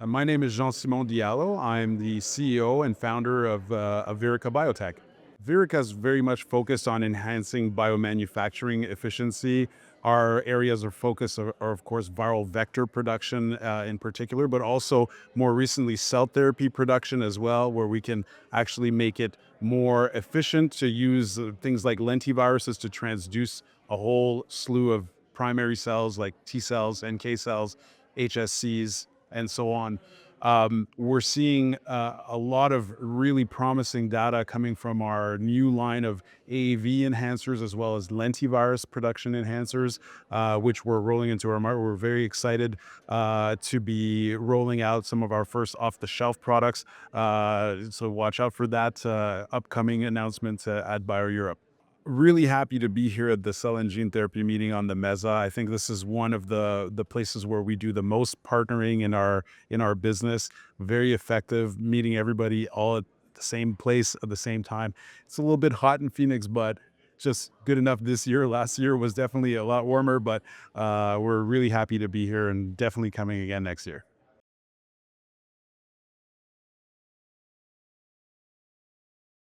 My name is Jean-Simon Diallo. I'm the CEO and founder of Virica Biotech. Virica is very much focused on enhancing biomanufacturing efficiency. Our areas of focus are of course, viral vector production in particular, but also more recently cell therapy production as well, where we can actually make it more efficient to use things like lentiviruses to transduce a whole slew of primary cells like T cells, NK cells, HSCs, and so on. We're seeing a lot of really promising data coming from our new line of AAV enhancers as well as lentivirus production enhancers, which we're rolling into our market. We're very excited to be rolling out some of our first off-the-shelf products. So watch out for that upcoming announcement at Bio Europe. Really happy to be here at the Cell and Gene Therapy meeting on the Mesa. I think this is one of the places where we do the most partnering in our business. Very effective, meeting everybody all at the same place at the same time. It's a little bit hot in Phoenix, but just good enough this year. Last year was definitely a lot warmer, but we're really happy to be here and definitely coming again next year.